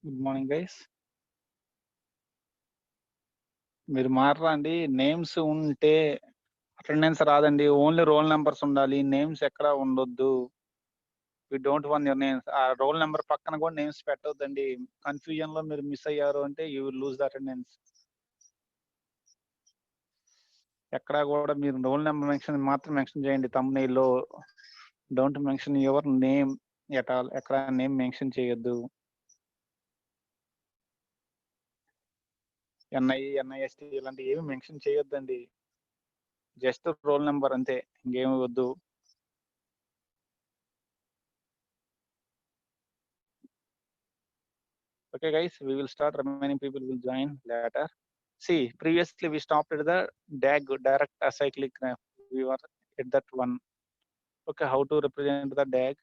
Good morning guys. మీరు మారరా అండి? Names ఉంటే అటెండెన్స్ రాదండి. ఓన్లీ రోల్ నంబర్స్ ఉండాలి. నేమ్స్ ఎక్కడ ఉండొద్దు. We don't want your names. ఆ రోల్ నంబర్ పక్కన కూడా నేమ్స్ పెట్టొద్దండి. కన్‌ఫ్యూజన్‌లో మీరు మిస్ అయ్యారు అంటే you will lose the attendance. ఎక్కడా కూడా మీరు రోల్ నంబర్ మెన్షన్ చేయండి థంబ్‌నెయిల్‌లో. Don't mention your name at all. ఎక్కడ నేమ్ మెన్షన్ చేయొద్దు. ఎన్ఐ, ఎన్ఐఎస్‌టి ఇలాంటివి ఏమి మెన్షన్ చేయొద్దండి. జస్ట్ రోల్ నంబర్ అంతే. ఇంకేమి వద్దు. Okay, guys, we will start. Remaining people will join later. See, previously we stopped at the DAG, direct acyclic graph. We were at that one. Okay, how to represent the DAG?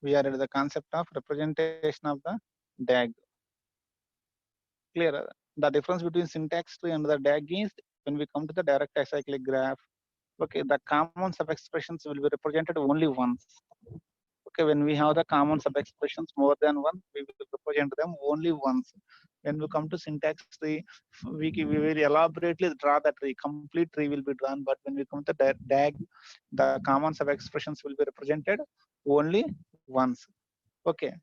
We are at the concept of representation of the DAG. Clear? The difference between syntax tree and the DAG is when we come to the direct acyclic graph. Okay, the common sub-expressions will be represented only once. Okay, when we have the common sub-expressions more than one, we will represent them only once. When we come to syntax tree, we will elaborately draw the tree. Complete tree will be drawn, but when we come to the DAG, the common sub-expressions will be represented only once. Okay,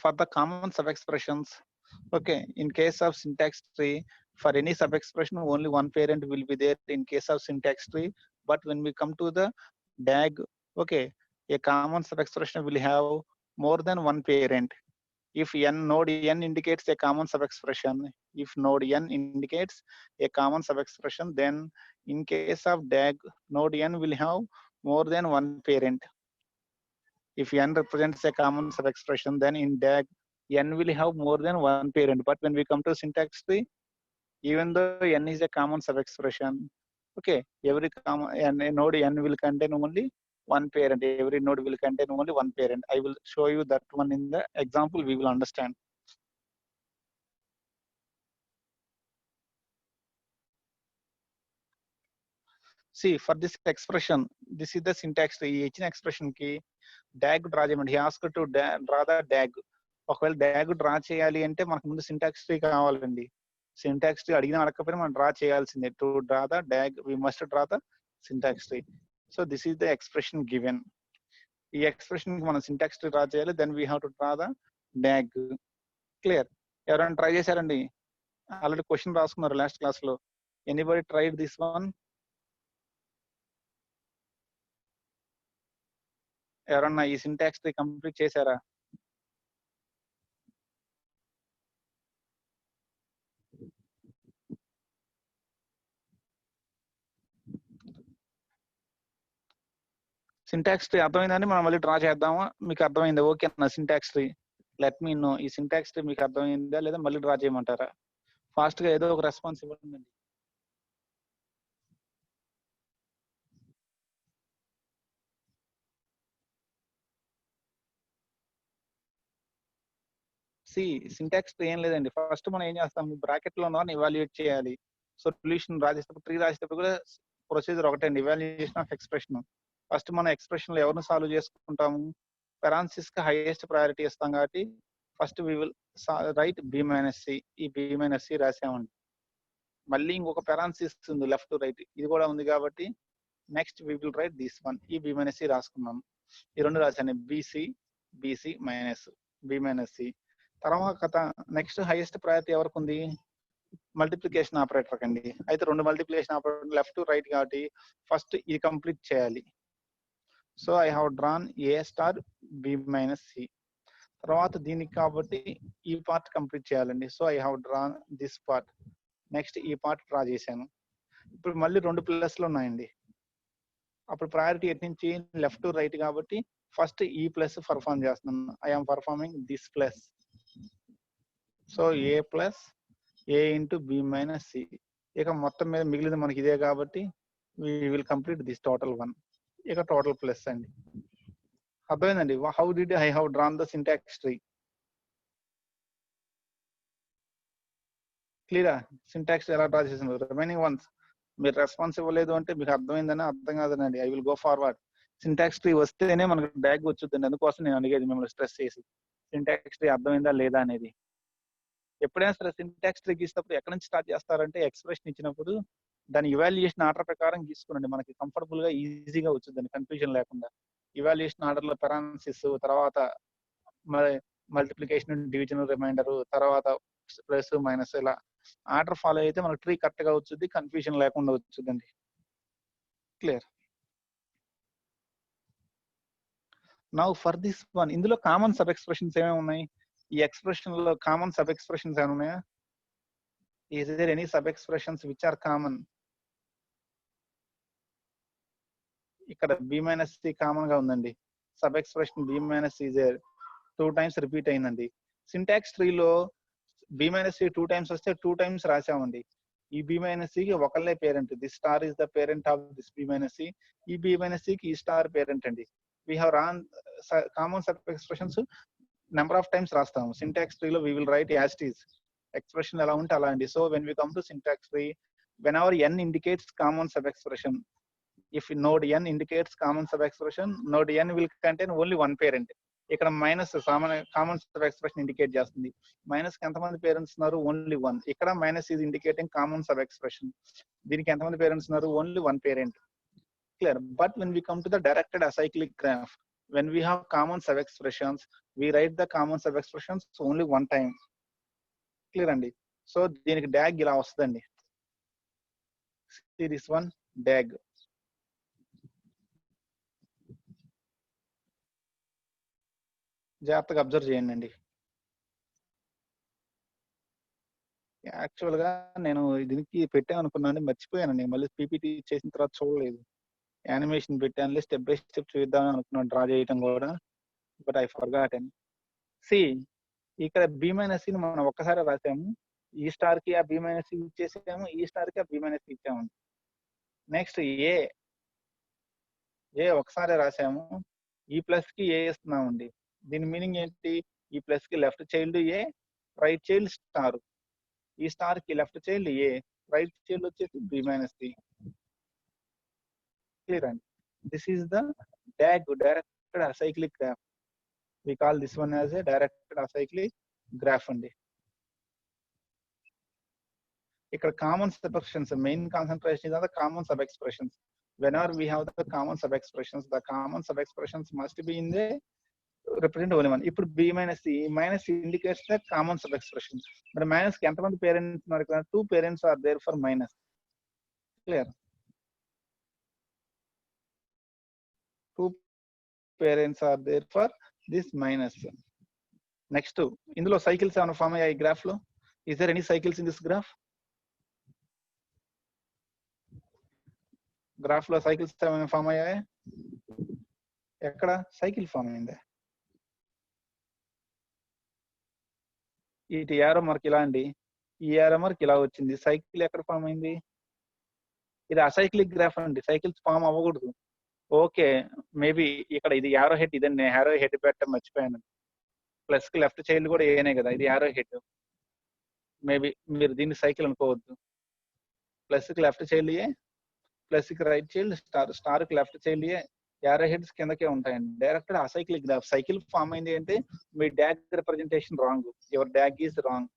for the common sub-expressions, okay, in case of syntax tree, for any sub-expression, only one parent will be there in case of syntax tree. But when we come to the DAG, okay, a common sub-expression will have more than one parent. If node n indicates a common sub-expression, if node n indicates a common sub-expression, then in case of DAG, node n will have more than one parent. If n represents a common sub-expression, then in DAG, n will have more than one parent. But when we come to syntax tree, even though n is a common sub-expression, okay, every node n will contain only one parent. Every node will contain only one parent. I will show you that one in the example. We will understand. See, for this expression, this is the syntax. ఈ ఇచ్చిన expression కి DAG draw చేయమండి. He ask to draw the DAG. ఒకవేళ DAG draw చేయాలి అంటే మనకు ముందు syntax tree కావాలండి. సింటాక్స్ ట్రీ అడిగినా అడగకపోయినా మనం డ్రా చేయాల్సిందే. To draw the DAG we must draw the syntax tree. So this is the expression given. ఈ ఎక్స్ప్రెషన్ కి మనం సింటాక్స్ ట్రీ డ్రా చేయాలి. Then we have to draw the DAG. Clear? ఎవరైనా try చేశారండి? ఆల్రెడీ క్వశ్చన్ రాసుకున్నారు last class లో. Anybody tried this one? ఎవరన్నా ఈ సింటాక్స్ ట్రీ కంప్లీట్ చేశారా? సింటాక్స్ ట్రీ అర్థమైందని మనం మళ్ళీ డ్రా చేద్దామా? మీకు అర్థమైందా? ఓకే అన్న syntax tree. Let me know. ఈ సింటాక్స్ ట్రీ మీకు అర్థమైందా లేదా మళ్ళీ డ్రా చేయమంటారా? ఫాస్ట్ గా ఏదో ఒక రెస్పాన్స్ ఇవ్వండి. సింటాక్స్ ట్రీ ఏం లేదండి. ఫస్ట్ మనం ఏం చేస్తాం, బ్రాకెట్ లో ఉన్న ఇవాల్యుయేట్ చేయాలి. సొల్యూషన్ రాసేటప్పుడు ట్రీ రాసేటప్పుడు కూడా ప్రొసీజర్ ఒకటే అండి, ఇవాల్యుయేషన్ ఆఫ్ ఎక్స్ప్రెషన్. ఫస్ట్ మనం ఎక్స్ప్రెషన్ లో ఎవరిని సాల్వ్ చేసుకుంటాము, పెరాన్సిస్ కి హైయెస్ట్ ప్రయారిటీ ఇస్తాం కాబట్టి first we will write B minus C. ఈ బి మైనస్ సి రాసామండి. మళ్ళీ ఇంకొక పెరాన్సిస్ ఉంది లెఫ్ట్ టు రైట్, ఇది కూడా ఉంది కాబట్టి next we will write this one. ఈ బి మైనస్ సి రాసుకున్నాం. ఈ రెండు రాశాను, BC BC minus B minus C. తర్వాత నెక్స్ట్ హైయెస్ట్ ప్రయారిటీ ఎవరికి ఉంది, మల్టిప్లికేషన్ ఆపరేటర్ కండి. అయితే రెండు multiplication operator left to right కాబట్టి ఫస్ట్ ఇది కంప్లీట్ చేయాలి. So I have drawn A star B minus C. తర్వాత దీనికి కాబట్టి ఈ పార్ట్ కంప్లీట్ చేయాలండి. So I have drawn this part. Next ఈ పార్ట్ డ్రా చేశాను. ఇప్పుడు మళ్ళీ రెండు ప్లస్లు ఉన్నాయండి. అప్పుడు ప్రయారిటీ ఎట్ నుంచి లెఫ్ట్ టు రైట్ కాబట్టి ఫస్ట్ ఈ ప్లస్ పర్ఫార్మ్ చేస్తున్నాను. I'm performing this plus. So A plus A into B minus C. ఇక మొత్తం మీద మిగిలింది మనకి ఇదే కాబట్టి we will complete this total one. ఇక టోటల్ ప్లస్ అండి. అర్థమైందండి? How did I have drawn the syntax tree? క్లియరా? సింటాక్స్ ఎలా డ్రా చేసిన రిమైనింగ్ వన్స్ మీరు రెస్పాన్స్ ఇవ్వలేదు అంటే మీకు అర్థమైందని అర్థం కాదనండి. I will go forward. Syntax tree వస్తేనే మనకు డ్యాగ్ వచ్చుద్దండి. అందుకోసం నేను అడిగేది మిమ్మల్ని స్ట్రెస్ చేసి. సింటాక్స్ ట్రీ అర్థమైందా లేదా అనేది. ఎప్పుడైనా సరే సింటాక్స్ ట్రీ గీసినప్పుడు ఎక్కడి నుంచి స్టార్ట్ చేస్తారంటే ఎక్స్‌ప్రెషన్ ఇచ్చినప్పుడు దాని ఇవాల్యుయేషన్ ఆర్డర్ ప్రకారం గీసుకోనండి. మనకి కంఫర్టబుల్‌గా ఈజీగా వచ్చుద్దండి కన్‌ఫ్యూజన్ లేకుండా. ఇవాల్యుయేషన్ ఆర్డర్‌లో పారాన్సిస్ తర్వాత మరి మల్టిప్లికేషన్, డివిజన్, రిమైండర్ తర్వాత ప్లస్, మైనస్ ఇలా ఆర్డర్ ఫాలో అయితే మనకు ట్రీ కరెక్ట్‌గా వచ్చుద్ది. కన్‌ఫ్యూజన్ లేకుండా వచ్చుద్దండి. Clear. Now for this one ఇందులో కామన్ సబ్ ఎక్స్‌ప్రెషన్స్ ఏమేమి ఉన్నాయి? ఈ ఎక్స్‌ప్రెషన్‌లో కామన్ సబ్ ఎక్స్‌ప్రెషన్స్ ఏమైనా ఉన్నాయా? Is there any sub expressions which are common? ఇక్కడ బి మైనస్ సి కామన్ గా ఉందండి. Sub expression B minus C 2 times repeat అయిందండి. సింటాక్స్ ట్రీలో బి మైనస్ సి 2 టైమ్స్ వస్తే 2 టైమ్స్ రాసామండి. ఈ బి మైనస్ సికి ఒకళ్ళే parent. This star is the parent of this B minus C. ఈ బి మైనస్ సికి ఈ స్టార్ పేరెంట్ అండి. We have ran common sub expressions number of times రాస్తాము. సింటాక్స్ ట్రీలో we will write as it is. Expression ఎలా ఉంటే అలా అండి. So when we come to syntax tree, whenever n indicates common sub expression, if node n indicates common sub expression, node n will contain only one parent. ఇక్కడ minus common sub expression indicate చేస్తుంది. Minus కి ఎంతమంది parents ఉన్నారు? Only 1. ఇక్కడ minus is indicating common sub expression. దీనికి ఎంతమంది parents ఉన్నారు? Only 1 parent. Clear. But when we come to the directed acyclic graph, when we have common sub expressions, we write the common sub expressions only one time. Clear అండి. So దీనికి dog ఇలా వస్తుందండి. See this one, DAG. జాగ్రత్తగా observe చేయండి. Actual గా నేను దీనికి పెట్టామనుకున్నాను, మర్చిపోయానండి. మళ్ళీ పీపీటీ చేసిన తర్వాత చూడలేదు. యానిమేషన్ పెట్టానులే, స్టెప్ బై స్టెప్ చూద్దాం అనుకున్నాను డ్రా చేయటం కూడా, బట్ ఐ ఫర్గాటెన్. సి ఇక్కడ బి మైనస్ ని మనం ఒక్కసారి రాసాము. ఈ స్టార్ కి ఆ బి మైనస్ ఇచ్చేసాము, ఈ స్టార్ కి ఆ బి మైనస్ ఇచ్చాము. నెక్స్ట్ ఏ ఒకసారి రాసాము, ఈ ప్లస్ కి ఏ ఇస్తున్నామండి. దీని మీనింగ్ ఏంటి? ఈ ప్లస్ కి left child A, right child star. ఈ స్టార్ కి left child A, right child వచ్చేసి బి మైనస్ సి. క్లియర్ అండి. This is the directed acyclic graph. We call this one as a directed acyclic graph అండి. ఇక్కడ common sub expressions, main concentration is on the common sub expressions. Whenever we have the common sub expressions, the common sub expressions must be in the represent only one. ఇప్పుడు B minus C, minus indicates the common sub expression. మరి minus కి ఎంతమంది parents ఉన్నారు? ఇక్కడ 2 parents are there for minus. Clear. 2 parents are there for this minus. Next ఇందులో cycles ఏమైనా form అయ్యాయి graph లో? Is there any cycles in this graph? Graph లో సైకిల్స్ ఏమైనా ఫామ్ అయ్యాయి? ఎక్కడ సైకిల్ ఫామ్ అయింది? ఇటు యారో మార్క్ ఇలా అండి, ఈ యారో మార్క్ ఇలా వచ్చింది. సైకిల్ ఎక్కడ ఫామ్ అయింది? ఇది అసైక్లిక్ గ్రాఫ్ అండి, సైకిల్స్ ఫామ్ అవ్వకూడదు. ఓకే, మేబీ ఇక్కడ ఇది యారో హెడ్, ఇదండి యారో హెడ్ పెట్టడం మర్చిపోయాను. ప్లస్ కి లెఫ్ట్ చైల్డ్ కూడా ఏనే కదా, ఇది యారో హెడ్. మేబీ మీరు దీన్ని సైకిల్ అనుకోవద్దు. ప్లస్ కి లెఫ్ట్ చైల్డ్ ఏ, ప్లస్ కి రైట్ చైల్డ్ స్టార్, స్టార్ కి left child A, arrow heads కిందకే ఉంటాయండి. Direct acyclic graph. Cycle form అయింది అంటే మీ DAG representation wrong. Your DAG is wrong.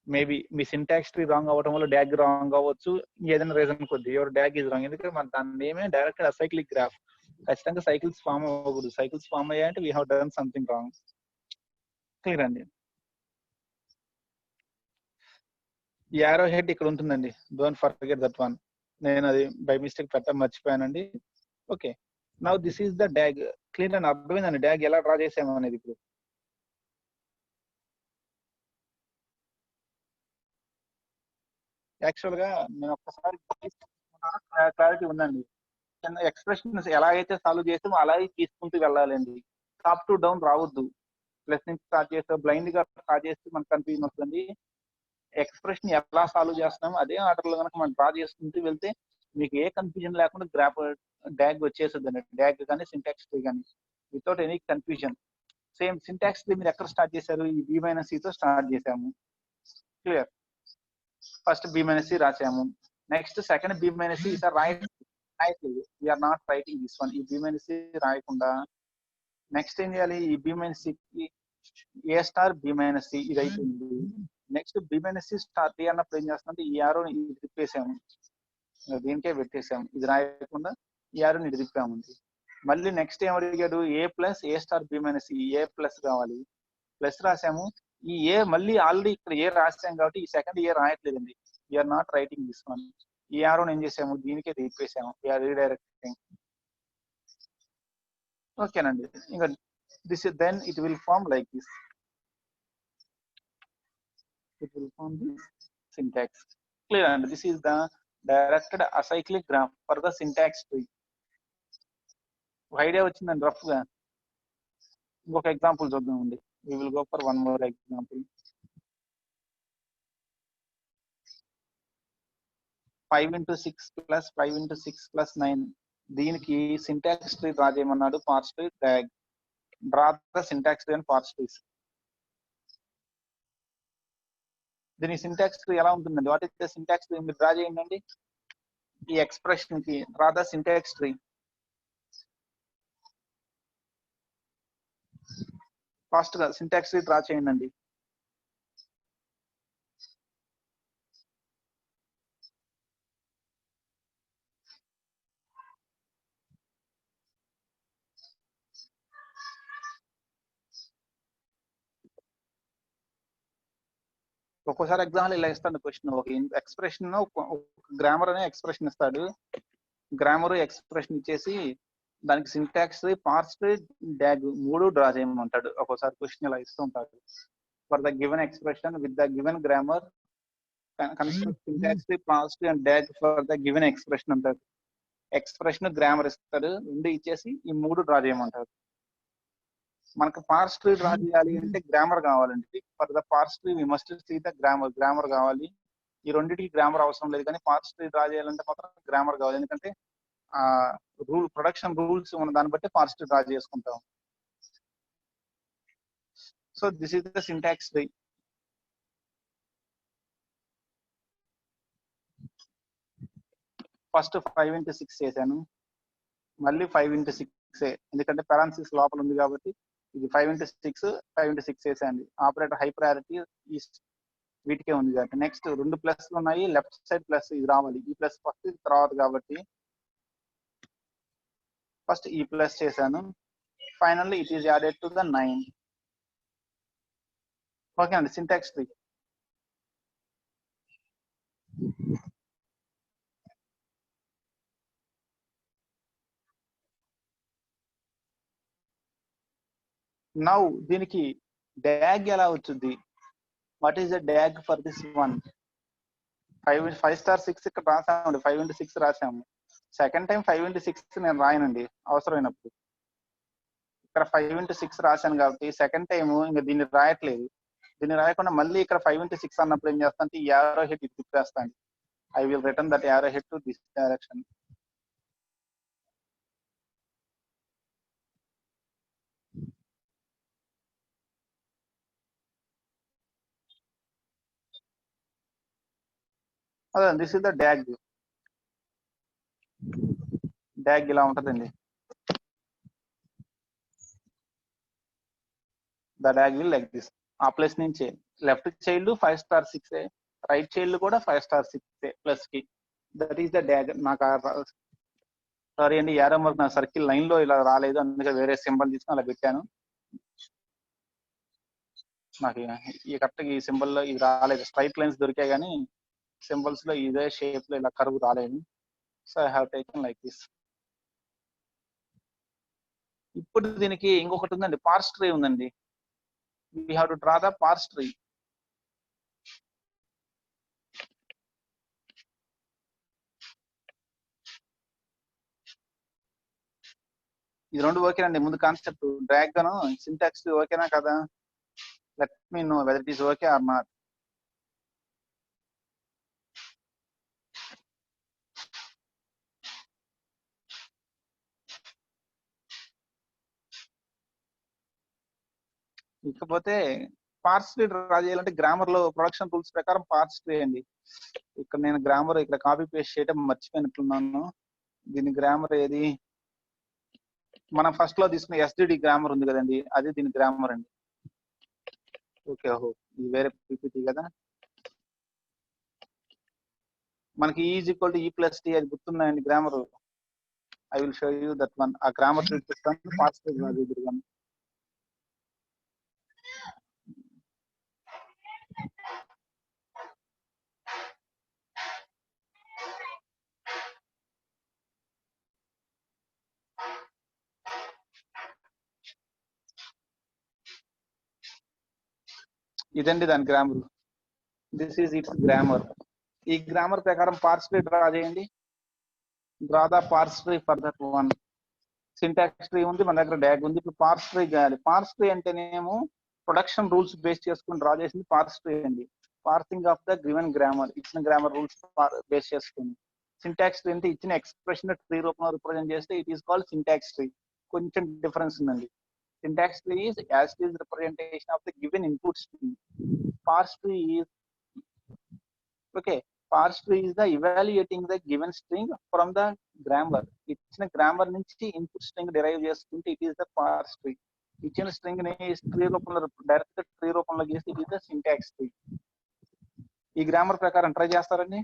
Maybe మీ సింటాక్స్ ట్రీ రాంగ్ అవ్వడం వల్ల డాగ్ రాంగ్ అవ్వచ్చు, ఏదైనా రీజన్ కొద్ది యువర్ డాగ్ ఈజ్ రాంగ్. ఎందుకంటే మన దాని నేమే డైరెక్ట్ అసైక్లిక్ గ్రాఫ్. ఖచ్చితంగా సైకిల్స్ ఫామ్ అవ్వకూడదు. సైకిల్స్ ఫామ్ అయ్యాయంటే we have done something wrong. Clear అండి. యారో హెడ్ ఇక్కడ ఉంటుందండి, డోంట్ ఫర్గెట్ దట్ వన్. నేను అది బై మిస్టేక్ పెట్టడం మర్చిపోయానండి. Okay, now this is the DAG. Clear అని అర్థమైందండి డాగ్ ఎలా డ్రా చేసాము అనేది. ఇప్పుడు యాక్చువల్ గా నేను ఒక్కసారి క్లారిటీ ఉందండి. కింద ఎక్స్ప్రెషన్స్ ఎలా అయితే సాల్వ్ చేసామో అలాగే తీసుకుంటూ వెళ్ళాలండి. టాప్ టు డౌన్ రావద్దు. ప్లస్ నుంచి స్టార్ట్ చేస్తే బ్లైండ్ గా స్టార్ట్ చేస్తే మనకు కన్ఫ్యూజన్ వస్తుంది. ఎక్స్ప్రెషన్ ఎలా సాల్వ్ చేస్తున్నామో అదే ఆర్డర్ లో కనుక మనం డ్రా చేసుకుంటూ వెళ్తే మీకు ఏ కన్ఫ్యూజన్ లేకుండా గ్రాఫ్ డాగ్ వచ్చేస్తుంది అండి. డాగ్ కానీ సింటాక్స్ ట్రీ కానీ without any confusion. Same syntax tree మీరు ఎక్కడ స్టార్ట్ చేశారు? ఈ బి మైనస్ తో స్టార్ట్ చేసాము. Clear. First B minus C రాసాము, next second B minus C ఈసారి రాయట్లేదు, we're not writing this one. ఈ బి మైనస్ సి రాయకుండా నెక్స్ట్ ఏం చేయాలి, ఈ బి మైనస్ సికి A star B minus C ఇది అయిపోయింది. Next B minus C star D అన్నప్పుడు ఏం చేస్తుందంటే ఈ ఆరో ఇది తిప్పేసాము, దీనికే పెట్టేసాము, ఇది రాయకుండా ఈ ఆరోని ఇది తిప్పాము. మళ్ళీ నెక్స్ట్ ఏం అడిగాడు, A plus A star B minus C, A plus కావాలి, ప్లస్ రాసాము. ఈ ఏ మళ్ళీ ఆల్రెడీ ఇక్కడ ఏ రాసాం కాబట్టి ఈ సెకండ్ ఏ రాయట్లేదండి, we're not writing this one. ఈ ఆరోని ఏం చేసాము, దీనికే తిప్పేసాము, వీఆర్ రీడైరెక్టింగ్. ఓకేనండి, ఇంకా this then it will form like this, it will form the syntax. Clear? And this is the directed acyclic graph for the syntax tree. Idea వచ్చిందండి rough గా. ఇంకొక ఎగ్జాంపుల్ చూద్దామండి. We will go for one more example. 5 into 6 plus 5 into 6 plus 9. దీనికి syntax tree draw చేయమన్నాడు, parse tree డ్రాగ్. Draw the syntax tree and parse trees. దీని syntax tree ఎలా ఉంటుందండి, what is the syntax tree మీరు draw చేయండి. ఈ expression కి draw the syntax tree. Fast గా సింటాక్స్ ట్రీ డ్రా చేయండి. ఒక్కోసారి ఎగ్జామ్లో ఇలా ఇస్తాడు క్వశ్చన్, ఒక ఎక్స్ప్రెషన్ గ్రామర్ అనే ఎక్స్ప్రెషన్ ఇస్తాడు, గ్రామర్ ఎక్స్ప్రెషన్ ఇచ్చేసి దానికి సింటాక్స్ పార్స్ డాగ్ మూడు డ్రా చేయమంటాడు. ఒక్కోసారి క్వశ్చన్ ఇలా ఇస్తూ ఉంటాడు. For the given expression with the given grammar construct syntax parse and DAG for the given expression అంటాడు. ఎక్స్ప్రెషన్ గ్రామర్ ఇస్తాడు, రెండు ఇచ్చేసి ఈ మూడు డ్రా చేయమంటాడు. మనకు పార్స్ ట్రీ డ్రా చేయాలి అంటే గ్రామర్ కావాలండి. For the parse tree we must see the grammar కావాలి. ఈ రెండింటికి గ్రామర్ అవసరం లేదు, కానీ పార్స్ ట్రీ డ్రా చేయాలంటే మాత్రం గ్రామర్ కావాలి. ఎందుకంటే ఆ ప్రొడక్షన్ రూల్స్ మనం దాన్ని బట్టి పార్స్ ట్రీ డ్రా చేసుకుంటాం. So this is the syntax tree. First 5 into 6 చేశాను, మళ్ళీ 5 into 6, ఎందుకంటే పారాన్సిస్ లోపల ఉంది కాబట్టి ఇది 5 into 6 చేసేయండి. ఆపరేటర్ హై ప్రయారిటీ వీటికే ఉంది కాబట్టి. నెక్స్ట్ రెండు ప్లస్లు ఉన్నాయి, లెఫ్ట్ సైడ్ ప్లస్ ఇది రావాలి, ఈ ప్లస్ ఫస్ట్ ఇది తర్వాత కాబట్టి ఫస్ట్ ఈ ప్లస్ చేశాను. Finally it is added to the 9. Okay అండి, సింటాక్స్ ట్రీ. నౌ దీనికి డ్యాగ్ ఎలా వచ్చింది, what is the DAG for this one? 5 star 6 ఇక్కడ రాసామండి, 5 into 6 రాసాము. సెకండ్ టైం 5 into 6 నేను రాయనండి అవసరమైనప్పుడు. ఇక్కడ 5 into 6 రాశాను కాబట్టి సెకండ్ టైం ఇంకా దీన్ని రాయట్లేదు. దీన్ని రాయకుండా మళ్ళీ ఇక్కడ 5 into 6 అన్నప్పుడు ఏం చేస్తాను, ఈ యారో హెడ్ ఇది తిప్పేస్తాను. I will return that arrow head to this direction. అదే this is the DAG. DAG ఇలా ఉంటుందండి. The DAG will like this. ఆ ప్లస్ నుంచి left child 5 star 6, right child కూడా 5 star 6 ప్లస్ కి. That is the DAG. నాకు sorry అండి, arrow mark నా సర్కిల్ లైన్ లో ఇలా రాలేదు, అందుకే వేరే సింబల్ తీసుకుని అలా పెట్టాను. నాకు ఈ కరెక్ట్ ఈ సింబల్ లో ఇది రాలేదు, స్ట్రైట్ లైన్స్ దొరికాయి కానీ సింబల్స్ లో ఇదే షేప్ లో ఇలా కర్వ్ రాలేదు. So I have taken like this. ఇప్పుడు దీనికి ఇంకొకటి ఉందండి, పార్స్ ట్రీ ఉందండి. We have to draw the parse tree. ఇది రెండు ఓకేనండి. ముందు కాన్సెప్ట్ డ్రాగ్ గాను సింటాక్స్ ఓకేనా కదా? Let me know whether it is okay or not. ఇకపోతే పార్స్ ట్రీ డ్రా చేయాలంటే గ్రామర్ లో ప్రొడక్షన్ రూల్స్ ప్రకారం పార్స్ ట్రీ అండి. ఇక్కడ నేను గ్రామర్ ఇక్కడ కాపీ పేస్ట్ చేయడం మర్చిపోయినట్లున్నాను. దీని గ్రామర్ ఏది? మనం ఫస్ట్ లో తీసుకున్న ఎస్డిడి గ్రామర్ ఉంది కదండి, అది దీని గ్రామర్ అండి. ఓకే, ఓహో ఇది వేరే పీపీటీ కదా. మనకి is equal to E plus T అది గుర్తున్నాయండి grammar. I will show you that one. ఆ గ్రామర్ చూపిస్తాను, పార్ట్స్ ఎదురుగాను. ఇదండి దాని grammar. This is its grammar. ఈ గ్రామర్ ప్రకారం పార్ట్స్ ట్రీ డ్రా చేయండి. Draw the parts tree for that one. Syntax tree ఉంది, మన దగ్గర డాగ్ ఉంది. ఇప్పుడు పార్ట్స్ ట్రీ చేయాలి. పార్ట్స్ ట్రీ అంటేనేమో ప్రొడక్షన్ రూల్స్ బేస్ చేసుకుని డ్రా చేసింది పార్ట్స్ ట్రీ అండి. Parsing of the given grammar, ఇచ్చిన గ్రామర్ రూల్స్ బేస్ చేసుకుని. సింటాక్స్ ట్రీ అంటే ఇచ్చిన ఎక్స్ప్రెషన్ ట్రీ రూపంలో రిప్రజెంట్ చేస్తే it is called syntax tree. కొంచెం డిఫరెన్స్ ఉందండి. Syntax tree is as it is representation of the given input string. Parse tree is okay. Parse tree is the evaluating the given string from the grammar. ఇచ్చిన grammar నుంచి input string derive చేసుకుంటే it is the parse tree. ఇచ్చిన string ని tree రూపంలో direct tree రూపంలో గీస్తే it is the syntax tree. ఈ grammar ప్రకారం ట్రై చేస్తారండి.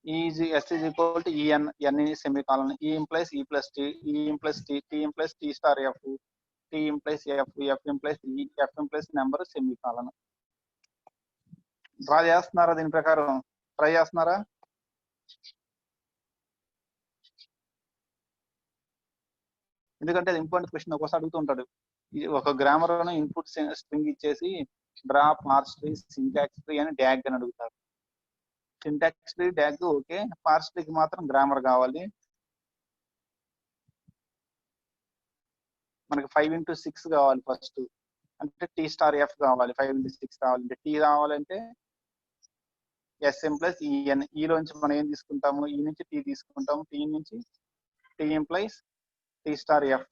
is s is equal to en, n is semicolon, e implies e plus t, e implies t, t implies t star f, t implies f, f implies e, f implies number semicolon. Draw చేస్తున్నారా? దీని ప్రకారం try చేస్తున్నారా? ఎందుకంటే అది important question, ఒకసారి అడుగుతూ ఉంటాడు. ఒక గ్రామర్ ఇన్పుట్ స్ట్రింగ్ ఇచ్చేసి డ్రా పార్స్ ట్రీ సింటాక్స్ ట్రీ అని డ్యాగ్ అని అడుగుతారు. సింటాక్స్ ట్రీ డ్యాగ్ ఓకే, పార్స్ ట్రీకి మాత్రం గ్రామర్ కావాలి. మనకి 5 into 6 కావాలి ఫస్ట్, అంటే టీ స్టార్ ఎఫ్ కావాలి. 5 into 6 కావాలంటే టీ రావాలంటే ఎస్ఎం ప్లస్ ఈఎన్. ఈలోంచి మనం ఏం తీసుకుంటాము? ఈ నుంచి టీ తీసుకుంటాము, టీ నుంచి T implies T star F.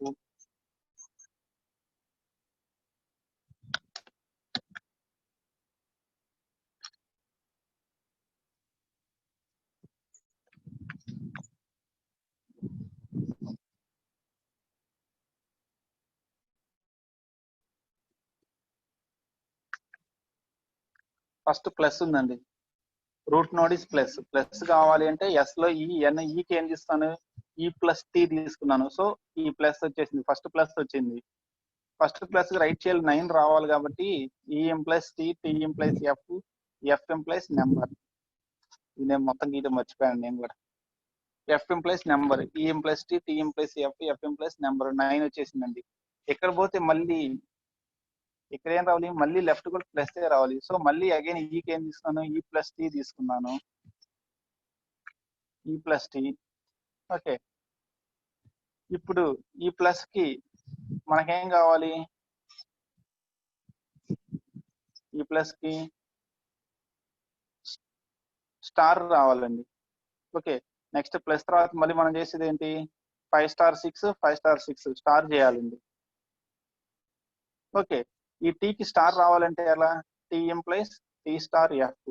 First plus ఉందండి, root node is plus. Plus కావాలి అంటే ఎస్ లో ఈ ఎన్, ఈకి ఏం తీస్తాను? ఈ ప్లస్ టీ తీసుకున్నాను, సో ఈ ప్లస్ వచ్చేసింది. ఫస్ట్ ప్లస్ వచ్చింది. ఫస్ట్ ప్లస్ రైట్ చేయాలి 9 రావాలి కాబట్టి E implies T, T implies F, F implies number. ఇది నేను మొత్తం గీయడం మర్చిపోయాను నేను కూడా. F implies number, E implies T, T implies F, F implies number. 9 వచ్చేసిందండి. ఎక్కడ పోతే మళ్ళీ ఇక్కడ ఏం రావాలి? మళ్ళీ లెఫ్ట్ కూడా ప్లస్ రావాలి. సో మళ్ళీ అగైన్ ఈకి ఏం తీసుకున్నాను? ఈ ప్లస్ టీ తీసుకున్నాను, ఈ ప్లస్ టీ. ఓకే, ఇప్పుడు ఈ ప్లస్ కి మనకేం కావాలి? ఈ ప్లస్ కి స్టార్ రావాలండి. ఓకే, నెక్స్ట్ ప్లస్ తర్వాత మళ్ళీ మనం చేసేది ఏంటి? 5 star 6, 5 star 6 స్టార్ చేయాలండి. ఓకే, ఈ టీకి స్టార్ రావాలంటే ఎలా? T implies T star F.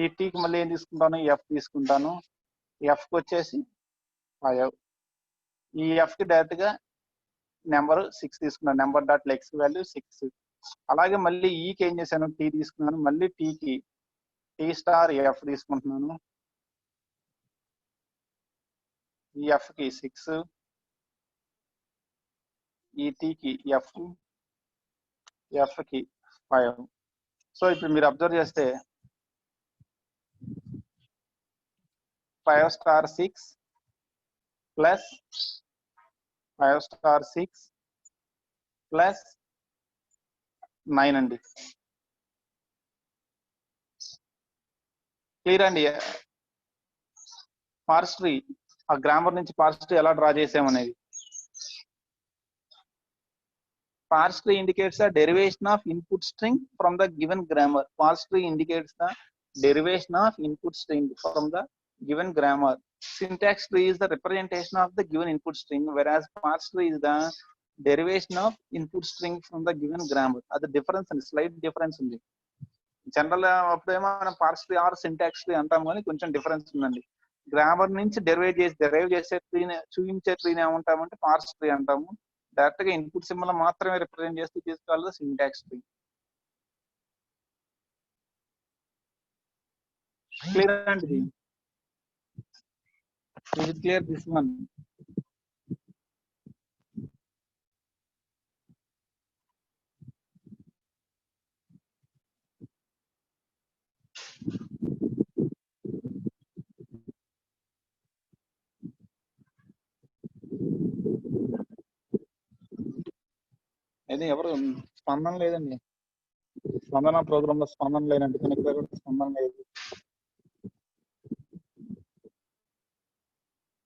ఈ టీకి మళ్ళీ ఏం తీసుకుంటాను? ఎఫ్ తీసుకుంటాను. ఎఫ్ కి వచ్చేసి 5. ఈ ఎఫ్ కి డైరెక్ట్ గా నెంబర్ 6 తీసుకున్నాను, నెంబర్ డాట్ లెక్స్ వాల్యూ 6. అలాగే మళ్ళీ ఈకి ఏం చేశాను? టీ తీసుకున్నాను. మళ్ళీ టీకి టీ స్టార్ ఎఫ్ తీసుకుంటున్నాను. ఈ ఎఫ్ కి 6, ఈ టీకి ఎఫ్, ఎఫ్ కి 5. సో ఇప్పుడు మీరు అబ్జర్వ్ చేస్తే 5 star 6 ప్లస్ 5 star 6 ప్లస్ 9 అండి. క్లియర్ అండి? పార్స్ ట్రీ, ఆ గ్రామర్ నుంచి పార్స్ ట్రీ ఎలా draw చేసామనేది. Parse tree indicates the derivation of input string from the given grammar. Parse tree indicates the derivation of input string from the given grammar. Syntax tree is the representation of the given input string, whereas parse tree is the derivation of input string from the given grammar. అది difference అండి, slight difference ఉంది. General అప్పుడేమో మనం పార్స్ tree or syntax tree అంటాం, కానీ కొంచెం difference ఉందండి. Grammar నుంచి డెరైవ్ చేసే ట్రీని, చూపించే ట్రీని ఏమంటామంటే పార్స్ ట్రీ అంటాము. డైరెక్ట్ గా ఇన్పుట్ సింబల్ మాత్రమే రిప్రజెంట్ చేస్తూ తీసుకోవాలి సింటాక్స్ ట్రీ. క్లియర్ అండి? ఇది క్లియర్ దిస్ వన్. అయితే ఎవరు స్పందన లేదండి. స్పందన ప్రోగ్రామ్ లో స్పందన లేదండి, ఇక్కడ స్పందన లేదు.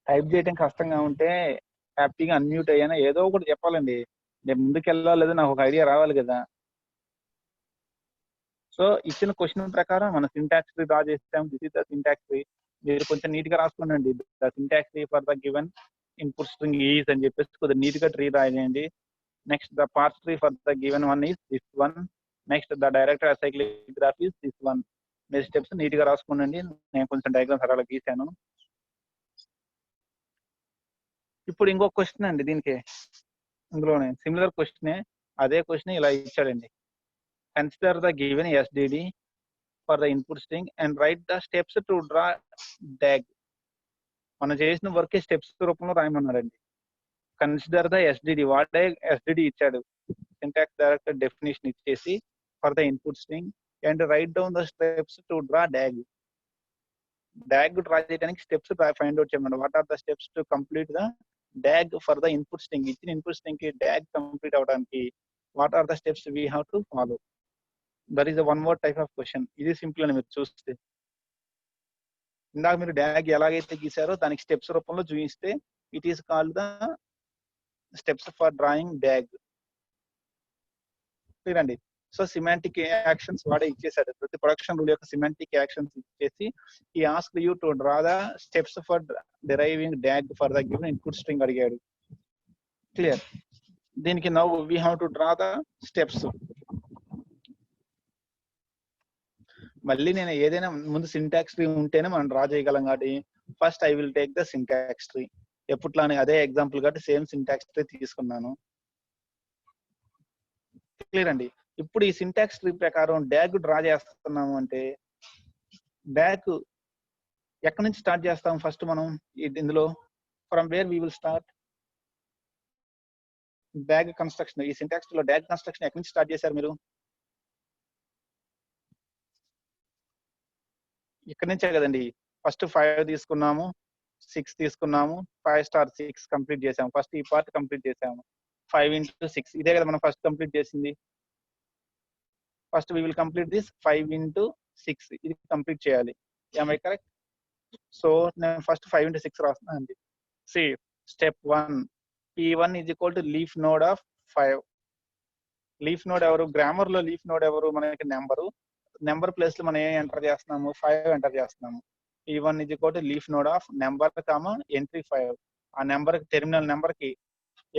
టైప్ చేయడం కష్టంగా ఉంటే హ్యాపీగా అన్మ్యూట్ అయ్యానా ఏదో ఒకటి చెప్పాలండి. నేను ముందుకు వెళ్ళాలి లేదా నాకు ఒక ఐడియా రావాలి కదా. సో ఇచ్చిన క్వశ్చన్ ప్రకారం మన సింటాక్స్ ట్రీ డ్రా చేస్తాం. This is the syntax tree. మీరు కొంచెం నీట్ గా రాసుకోండి. The syntax tree for the given input string is అని చెప్పేసి కొద్దిగా నీట్ గా ట్రీ రాయండి. Next the parse tree for the given one is this one. Next the direct acyclic graph is this one. మీరు steps neat గా రాసుకోండి. నేను కొంచెం డయాగ్రామ్స్ అలా గీశాను. ఇప్పుడు ఇంకో క్వశ్చన్ అండి దీనికి, ఇందులోనే సిమిలర్ క్వశ్చనే, అదే క్వశ్చన్ ఇలా ఇచ్చాడండి. Consider the given SDD for the input string and write the steps to draw DAG. మనం చేసిన వర్క్ స్టెప్స్ రూపంలో రాయమన్నాడండి. కన్సిడర్ ద ఎస్డిడి, వాడే ఎస్డిడి ఇచ్చాడు, సింటాక్స్ డైరెక్టర్ డెఫినేషన్ ఇచ్చేసి for the input string and write down the steps to draw DAG. DAG draw చేయడానికి steps find out చేయమన్నాడు. What are the steps to complete the DAG for the input string. ఇచ్చిన input string కి dog complete అవడానికి what are the steps we have to follow. That is one more type of question. ఇది simple అని మీరు చూస్తే, ఇందాక మీరు dog ఎలాగైతే గీసారో దానికి స్టెప్స్ రూపంలో చూపిస్తే it is called the steps for drawing dog. చూడండి. సో సిమాంటిక్ యాక్షన్స్ వాడే ఇచ్చేసాడు. ప్రతి ప్రొడక్షన్ రూల్ యొక్క సిమాంటిక్ యాక్షన్స్ ఇచ్చేసి ఈ ask you to draw the steps for డెరైవింగ్ dog for the given input string అడిగాడు. క్లియర్? దీనికి now we have to draw the steps. మళ్ళీ నేను ఏదైనా ముందు సింటాక్స్ ట్రీ ఉంటేనే మనం డ్రా చేయగలం కాబట్టి first I will take the syntax tree. ఎప్పట్లానే అదే ఎగ్జాంపుల్ కాబట్టి సేమ్ సింటాక్స్ ట్రీ తీసుకున్నాను. క్లియర్ అండి? ఇప్పుడు ఈ సింటాక్స్ ట్రీ ప్రకారం డాగ్ డ్రా చేస్తున్నాము అంటే డాగ్ ఎక్కడి నుంచి స్టార్ట్ చేస్తాం ఫస్ట్ మనం ఇందులో? From where we will start dog construction. ఈ సింటాక్స్ లో డాగ్ కన్స్ట్రక్షన్ ఎక్కడి నుంచి స్టార్ట్ చేశారు మీరు? ఇక్కడ నుంచే కదండి. ఫస్ట్ 5 తీసుకున్నాము, 6 తీసుకున్నాము, 5 స్టార్ 6 కంప్లీట్ చేసాము. ఫస్ట్ ఈ పార్ట్ కంప్లీట్ చేసాము. 5 into 6 ఇదే కదా మనం ఫస్ట్ కంప్లీట్ చేసింది. First we will complete this 5 into 6. ఇది కంప్లీట్ చేయాలి. am I correct? సో నేను ఫస్ట్ 5 into 6 రాస్తున్నాను అండి. See step 1 p1 is equal to leaf node of 5. Leaf node ఎవరు? గ్రామర్ లో లీఫ్ నోడ్ ఎవరు? మనకి నెంబర్ ప్లేస్ లో మనం ఏం ఎంటర్ చేస్తున్నాము? 5 ఎంటర్ చేస్తున్నాము. p1 is equal to leaf node of number comma entry 5. ఆ నెంబర్ టెర్మినల్ నెంబర్ కి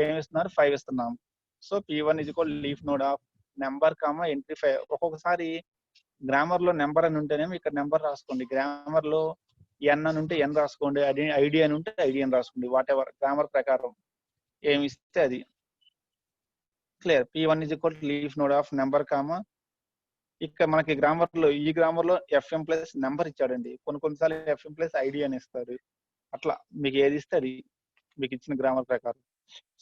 ఏమి ఇస్తున్నారు? 5 ఇస్తున్నాము. So p1 is equal to leaf node of number comma entry 5. ఒక్కొక్కసారి గ్రామర్ లో నెంబర్ అని ఉంటేనేమో ఇక్కడ నెంబర్ రాసుకోండి. గ్రామర్ లో ఎన్ అని ఉంటే ఎన్ రాసుకోండి. ఐడి అని ఉంటే ఐడి అని రాసుకోండి. వాట్ ఎవర్ గ్రామర్ ప్రకారం ఏమి ఇస్తే అది. Clear? p1 is equal to leaf node of number comma, ఇక్కడ మనకి ఈ గ్రామర్ లో ఎఫ్ఎం ప్లస్ నెంబర్ ఇచ్చాడండి. కొన్నిసార్లు ఎఫ్ఎం ప్లస్ ఐడి అని ఇస్తారు. అట్లా మీకు ఏది ఇస్తే అది మీకు ఇచ్చిన గ్రామర్ ప్రకారం.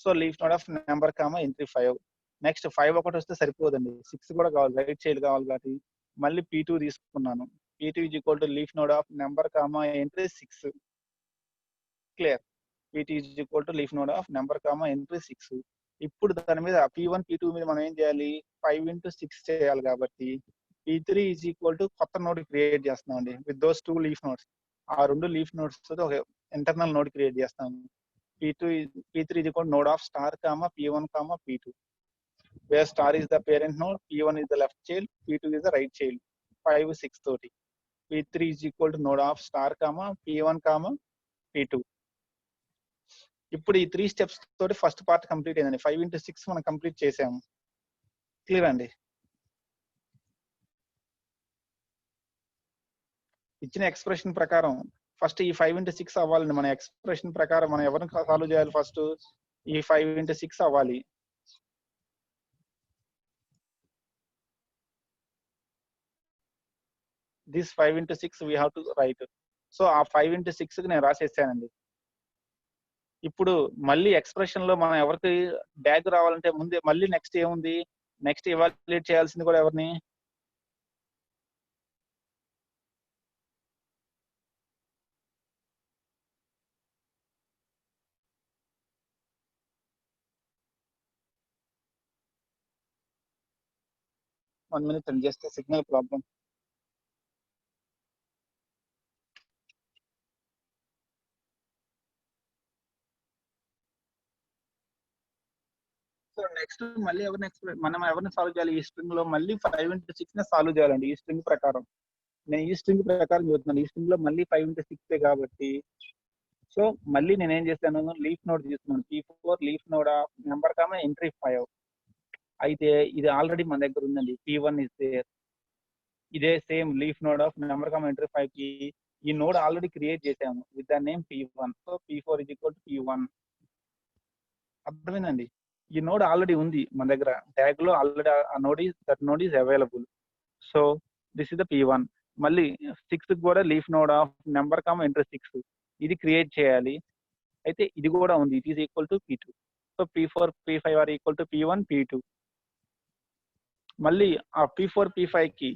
So leaf node of number comma entry 5. Next 5 ఒకటి వస్తే సరిపోదండి, 6 కూడా కావాలి, రైట్ చైల్డ్ కావాలి కాబట్టి మళ్ళీ p2 తీసుకున్నాను. p2 is equal to leaf node of number comma entry 6. Clear? p2 is equal to leaf node of number comma entry 6. ఇప్పుడు దాని మీద p1 p2 మీద మనం ఏం చేయాలి? 5 into 6 చేయాలి కాబట్టి p3 is equal to కొత్త నోడ్ క్రియేట్ చేస్తున్నాం అండి విత్ దోస్ 2 లీఫ్ నోడ్స్. ఆ 2 లీఫ్ నోడ్స్ తో ఒక ఇంటర్నల్ నోడ్ క్రియేట్ చేస్తాము. p3 is equal to node of star comma p1 comma p2, where star is the parent node, p1 is the left child, p2 is the right child. 5 6 తోటి p3 is equal to node of star comma p1 comma p2. ఇప్పుడు ఈ 3 steps తోటి first part complete అయిందండి. 5 into 6 మనం complete చేసాము. Clear అండి. ఇచ్చిన expression ప్రకారం ఫస్ట్ ఈ 5 into 6 అవ్వాలండి. మన ఎక్స్ప్రెషన్ ప్రకారం మనం ఎవరిని సాల్వ్ చేయాలి ఫస్ట్? ఈ 5 into 6 అవ్వాలి. This 5 into 6 we have to right. So ఆ 5 into 6 నేను రాసేసానండి. ఇప్పుడు మళ్ళీ ఎక్స్ప్రెషన్ లో మనం ఎవరికి డాగ్ రావాలంటే ముందే మళ్ళీ నెక్స్ట్ ఏముంది? నెక్స్ట్ ఎవాల్యుయేట్ చేయాల్సింది కూడా ఎవరిని? One minute and just a signal problem. So next మళ్ళీ మనం ఎవరిని సాల్వ్ చేయాలి? ఈ స్ట్రింగ్ లో మళ్ళీ 5 into 6 ని సాల్వ్ చేయాలండి ఈ స్ట్రింగ్ ప్రకారం. నేను ఈ స్ట్రింగ్ ప్రకారం చెబుతున్నాను. ఈ స్ట్రింగ్ లో మళ్ళీ 5 into 6 కాబట్టి సో మళ్ళీ నేను ఏం చేశాను? లీఫ్ నోడ్ తీసుకున్నాను. P4 leaf node of number comma entry 5. అయితే ఇది ఆల్రెడీ మన దగ్గర ఉందండి. P1 is there. ఇదే same leaf node of number comma entry 5 కి ఈ నోడ్ ఆల్రెడీ క్రియేట్ చేసాము with the name P1. So P4 is equal to P1. అర్థమైందండి. ఈ నోడ్ ఆల్రెడీ ఉంది మన దగ్గర. ట్యాగ్ లో ఆల్రెడీ ఆ node is available. So this is the P1. మళ్ళీ 6 కూడా leaf node of number comma entry 6 ఇది క్రియేట్ చేయాలి. అయితే ఇది కూడా ఉంది. It is equal to P2. So P4 P5 are equal to P1 P2. మళ్ళీ ఆ P4 P5 కి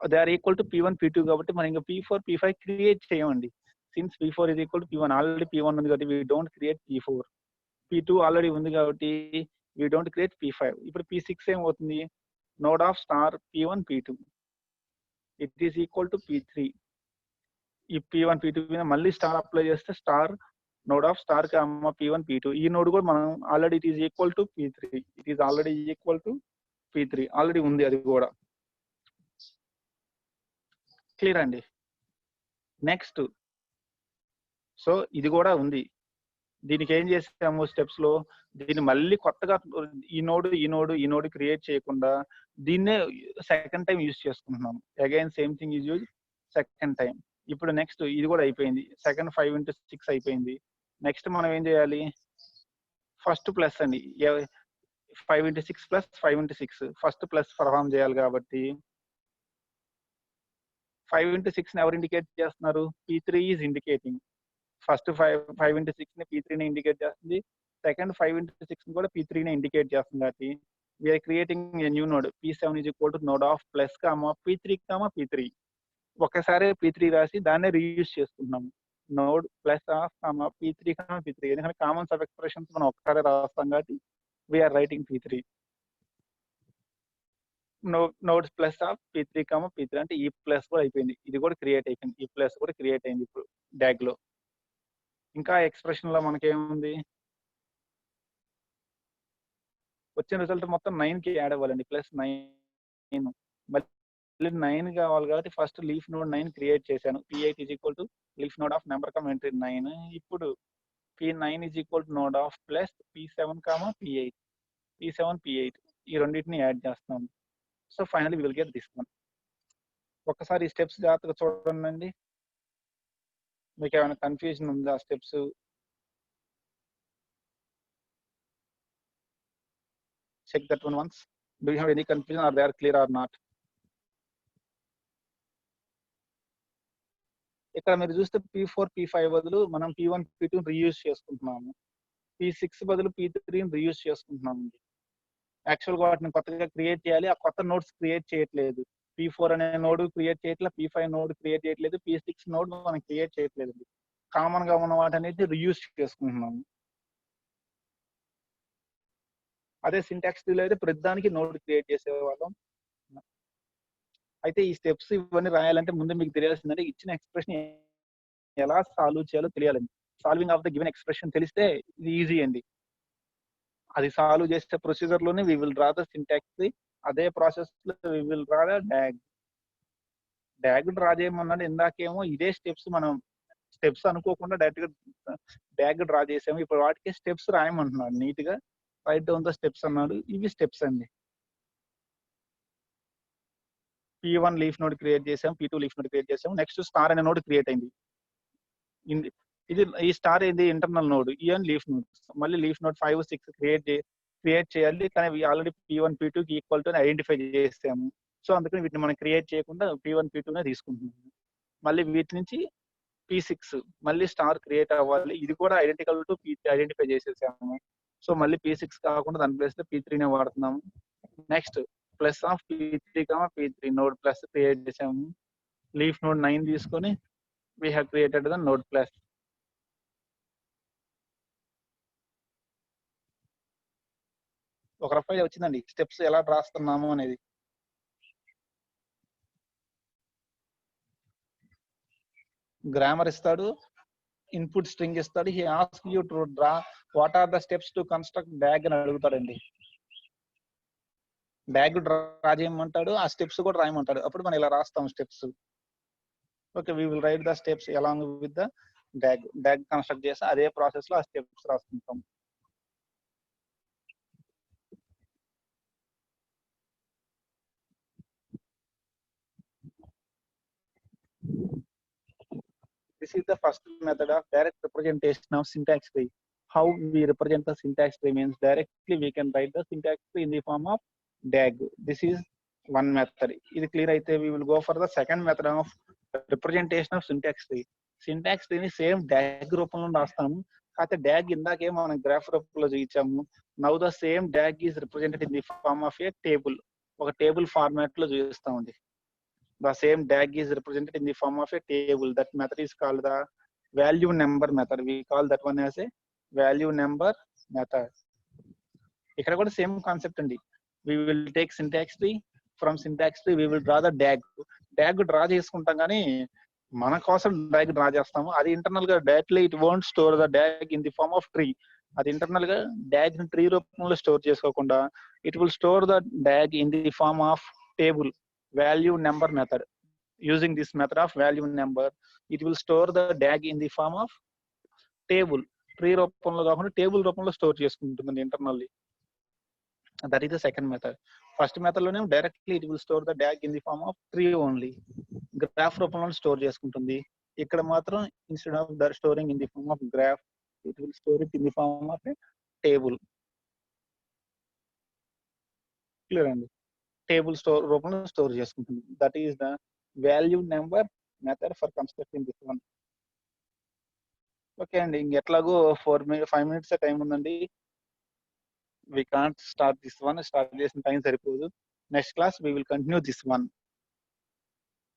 they are equal to P1 P2 కాబట్టి మనం ఇంకా P4 P5 క్రియేట్ చేయమండి. Since P4 is equal to P1 already P1 ఉంది కాబట్టి we don't create P4. P2 already ఉంది కాబట్టి వీ డోంట్ క్రియేట్ P5. ఇప్పుడు P6 ఏమవుతుంది? Node of star P1 P2 it is equal to P3. ఈ P1 P2 మీద మళ్ళీ star apply చేస్తే star node of star P1 P2 ఈ node కూడా మనం already it is equal to P3. It is already equal to P3 already ఉంది అది కూడా. క్లియర్ అండి. నెక్స్ట్ సో ఇది కూడా ఉంది. దీనికి ఏం చేసాము స్టెప్స్ లో? దీన్ని మళ్ళీ కొత్తగా ఈ నోడ్ క్రియేట్ చేయకుండా దీన్నే సెకండ్ టైం యూజ్ చేసుకుంటున్నాం. Again same thing is use second time. ఇప్పుడు నెక్స్ట్ ఇది కూడా అయిపోయింది. సెకండ్ 5 into 6 అయిపోయింది. నెక్స్ట్ మనం ఏం చేయాలి? ఫస్ట్ ప్లస్ అండి. 5 into 6 plus 5 into 6 first plus perform చేయాలి కాబట్టి 5 into 6 ని ఎవరు ఇండికేట్ చేస్తున్నారు? P3 is indicating. First 5 into 6 ని P3 ని ఇండికేట్ చేస్తుంది. సెకండ్ 5 into 6 ని కూడా P3 ని ఇండికేట్ చేస్తుంది కాబట్టి we are creating a new node. P7 is equal to node of plus P3 P3. ఒకసారి P3 రాసి దాన్నే రీయూజ్ చేసుకుంటున్నాము. Node plus of P3 P3 ఎందుకంటే కామన్ సబ్ ఎక్స్ప్రెషన్స్ మనం ఒకసారి రాస్తాం కాబట్టి we are writing P3. Nodes plus of P3 P3 అంటే ఈ ప్లస్ కూడా అయిపోయింది. ఇది కూడా క్రియేట్ అయిపోయింది. ఈ ప్లస్ కూడా క్రియేట్ అయింది ఇప్పుడు డాగ్ లో. ఇంకా ఎక్స్ప్రెషన్ లో మనకేముంది? వచ్చిన రిజల్ట్ మొత్తం 9 కి యాడ్ అవ్వాలండి. ప్లస్ 9 మళ్ళీ 9 కావాలి కాబట్టి ఫస్ట్ లీఫ్ నోడ్ 9 క్రియేట్ చేశాను. P8 is equal to leaf node of number comma entry 9. ఇప్పుడు P9 is equal to node of plus P7 P8. P7 P8 ఈ రెండింటిని యాడ్ చేస్తాం. So finally we will get this one. ఒక్కసారి ఈ steps జాగ్రత్తగా చూడండి. మీకు ఏమైనా కన్ఫ్యూజన్ ఉందా steps? Check that one once. Do you have any confusion or they are clear or not? ఇక్కడ మీరు చూస్తే P4 P5 బదులు మనం P1 P2 రీయూజ్ చేసుకుంటున్నాము. P6 బదులు P3 రీయూజ్ చేసుకుంటున్నాము. యాక్చువల్ గా వాటిని కొత్తగా క్రియేట్ చేయాలి. ఆ కొత్త నోడ్స్ క్రియేట్ చేయట్లేదు. P4 అనే నోడ్ క్రియేట్ చేయట్లేదు. P5 నోడ్ క్రియేట్ చేయట్లేదు. P6 నోడ్ మనం క్రియేట్ చేయట్లేదు. కామన్ గా ఉన్న వాటనేది రీయూజ్ చేసుకుంటున్నాము. అదే సింటాక్స్ ట్రీలో అయితే ప్రతిదానికి నోడ్ క్రియేట్ చేసేవాళ్ళం. అయితే ఈ స్టెప్స్ ఇవన్నీ రాయాలంటే ముందు మీకు తెలియాల్సిందంటే ఇచ్చిన ఎక్స్ప్రెషన్ ఎలా సాల్వ్ చేయాలో తెలియాలండి. Solving of the given expression తెలిస్తే ఇది ఈజీ అండి. అది సాల్వ్ చేసే ప్రొసీజర్ లోనే we will draw the syntax tree. అదే ప్రాసెస్ లో we will draw the DAG draw చేయమన్నాడు. ఇందాకేమో ఇదే స్టెప్స్ మనం స్టెప్స్ అనుకోకుండా డైరెక్ట్ గా డ్యాగ్ డ్రా చేసాము. ఇప్పుడు వాటికి స్టెప్స్ రాయమంటున్నాడు. నీట్ గా రైట్ డౌన్ ద స్టెప్స్ అన్నాడు. ఇవి స్టెప్స్ అండి. P1 లీఫ్ నోడ్ క్రియేట్ చేసాం, P2 లీఫ్ నోడ్ క్రియేట్ చేసాం. నెక్స్ట్ స్టార్ అనే నోడ్ క్రియేట్ అయింది. ఇది ఈ స్టార్ ఏంది internal node, and leaf node. మళ్ళీ లీఫ్ నోడ్ 5, 6 క్రియేట్ చేయాలి. కానీ ఆల్రెడీ P1, P2 కి ఈక్వల్ టు ఐడెంటిఫై చేసాము. సో అందుకని వీటిని మనం క్రియేట్ చేయకుండా P1, P2 నే తీసుకుంటున్నాము. మళ్ళీ వీటి నుంచి P6 మళ్ళీ స్టార్ క్రియేట్ అవ్వాలి. ఇది కూడా ఐడెంటికల్ టు P3 ఐడెంటిఫై చేసేసాము. సో మళ్ళీ P6 కాకుండా దాని ప్లేస్ లో P3 నే వాడుతున్నాము. Next plus of P3, node plus create చేసాము. లీఫ్ నోడ్ 9 తీసుకొని we have created the node plus. ఒక రఫ్ ఐడియా వచ్చిందండి స్టెప్స్ ఎలా రాస్తున్నాము అనేది. గ్రామర్ ఇస్తాడు, ఇన్పుట్ స్ట్రింగ్ ఇస్తాడు. He ask you to draw what are the steps to construct DAG అని అడుగుతాడండి. డ్యాగ్ డ్రా చేయమంటాడు, ఆ స్టెప్స్ కూడా రాయమంటాడు. అప్పుడు మనం ఇలా రాస్తాం steps. Okay, we will write the steps along with the DAG construct చేసి అదే ప్రాసెస్ లో ఆ స్టెప్స్ రాసుకుంటాం. This is the first method of direct representation of syntax tree. How we represent the syntax tree means directly we can write the syntax tree in the form of DAG. This is one method. Is clear? Aithe we will go for the second method of representation of syntax tree. Syntax tree ni same DAG రూపంలో రాస్తాము. కాకపోతే DAG ఇందాకే మనం graph రూపంలో చూపించాము. Now the same DAG is represented in the form of a table. ఒక table format లో చూపిస్తామండి. The same DAG is represented in the form of a table. That method is called the value number method. We call that one as a value number method. ఇక్కడ కూడా same concept అండి. We will take syntax tree. From syntax tree we will draw the DAG. DAG draw చేసుకుంటాం కానీ మన కోసం DAG draw చేస్తాము. అది internal గా directly it won't store the DAG in the form of tree. అది internal గా DAG ని ట్రీ రూపంలో స్టోర్ చేసుకోకుండా it will store the DAG in the form of table. Value number method. Using this method of value number, it will store the DAG in the form of table. Tree రూపంలో కాకుండా table రూపంలో store చేసుకుంటుంది internally. That is the second method. First method లోనే directly it will store the DAG in the form of tree only. Graph రూపంలో store చేసుకుంటుంది. ఇక్కడ మాత్రం instead of the storing in the form of graph, it will store it in the form of a table. Clear అండి? Table store రూపంలో store చేసుకుంటుంది. That is the value number method for constructing this one. Okay అండి, ఇంకెట్లాగో 5 minutes time ఉందండి. We can't start this one. Start చేసిన time సరిపోదు. Next class we will continue this one.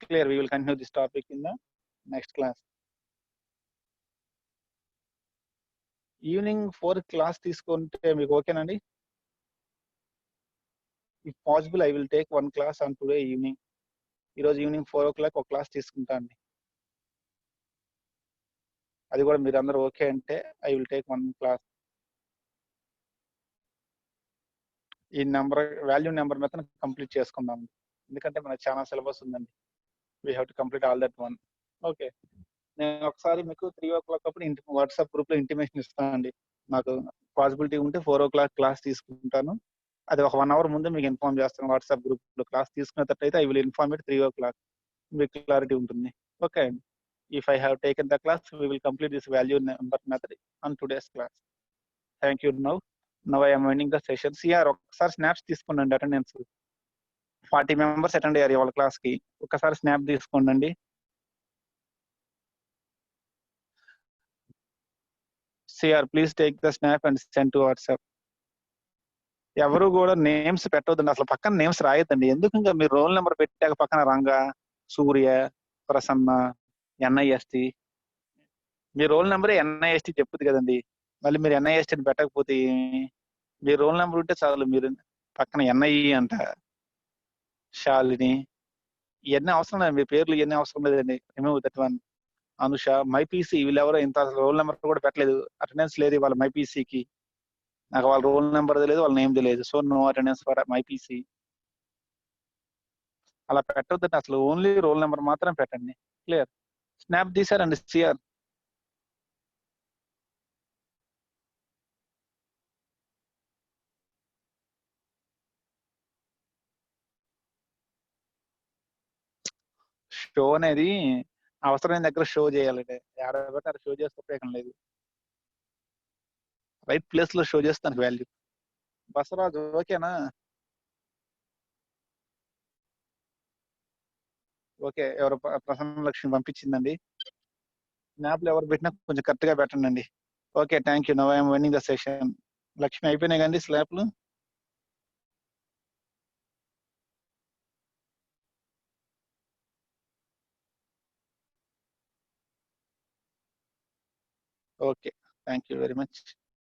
Clear? We will continue this topic in the next class. Evening 4 class తీసుకుంటే మీకు ఓకేనండి? If possible I will take 1 class on today evening. ఈరోజు evening 4 o'clock ఒక class తీసుకుంటా అండి. అది కూడా మీరు అందరూ ఓకే అంటే ఐ విల్ టేక్ 1 class. ఈ number value number method complete చేసుకుందాం. ఎందుకంటే మనకు చాలా సిలబస్ ఉందండి. We have to complete all that one. Okay, నేను ఒకసారి మీకు 3 o'clock అప్పుడు వాట్సాప్ గ్రూప్ లో ఇంటిమేషన్ ఇస్తానండి. నాకు పాసిబిలిటీ ఉంటే 4 o'clock క్లాస్ తీసుకుంటాను. అది ఒక 1 hour ముందే మీకు ఇన్ఫార్మ్ చేస్తాను. వాట్సాప్ గ్రూప్ లో క్లాస్ తీసుకునేటట్టయితే I will inform it 3 o'clock. మీకు క్లారిటీ ఉంటుంది. ఓకే అండి. If I have taken the class, we will complete this value number method on today's class. Thank you. Now I am ending the session. CR ఒకసారి snaps తీసుకోండి. Attendance 40 members attend అయ్యారు వాళ్ళ class కి. ఒకసారి snap తీసుకోండి. CR please take the snap and send to WhatsApp. ఎవరు కూడా names పెట్టవద్దండి. అసలు పక్కన నేమ్స్ రాయొద్దండి. ఎందుకు? ఇంకా మీరు రోల్ నెంబర్ పెట్టాక పక్కన రంగా, సూర్య, ప్రసన్న, NIST. మీ రోల్ నెంబర్ NIST చెప్పుద్ది కదండి. మళ్ళీ మీరు NIST అని పెట్టకపోతే మీ రోల్ నెంబర్ ఉంటే చాలు. మీరు పక్కన NIE అంట, శాలిని, ఇవన్నీ అవసరం లేదు. మీ పేర్లు ఇవన్నీ అవసరం లేదండి. Remove that one. అనుష, మైపీసీ, వీళ్ళెవరో ఇంత రోల్ నెంబర్ కూడా పెట్టలేదు. అటెండెన్స్ లేదు వాళ్ళ మైపీసీకి. నాకు వాళ్ళ రోల్ నెంబర్ తెలియదు, వాళ్ళ నేమ్ తెలియదు. సో నో అటెండెన్స్ ఫర్ మైపీసీ. అలా పెట్టొద్దండి. అసలు ఓన్లీ రోల్ నెంబర్ మాత్రం పెట్టండి. క్లియర్? స్నాప్ తీసారండి CR? షో అనేది అవసరమైన దగ్గర షో చేయాలండి. ఏడ పడితే ఆడ షో చేస్తే ఉపయోగం లేదు. రైట్ ప్లేస్‌లో షో చేస్తే దానికి వాల్యూ. బసవరాజు ఓకేనా? ఓకే. ఎవరో ప్రసన్న లక్ష్మి పంపించిందండి. స్నాప్‌లు ఎవరు పెట్టినా కొంచెం కరెక్ట్‌గా పెట్టండండి. Okay. Thank you. Now I am ending the session. Lakshmi అయిపోయినాయి కదండీ స్లాప్‌లు? Okay. Thank you very much.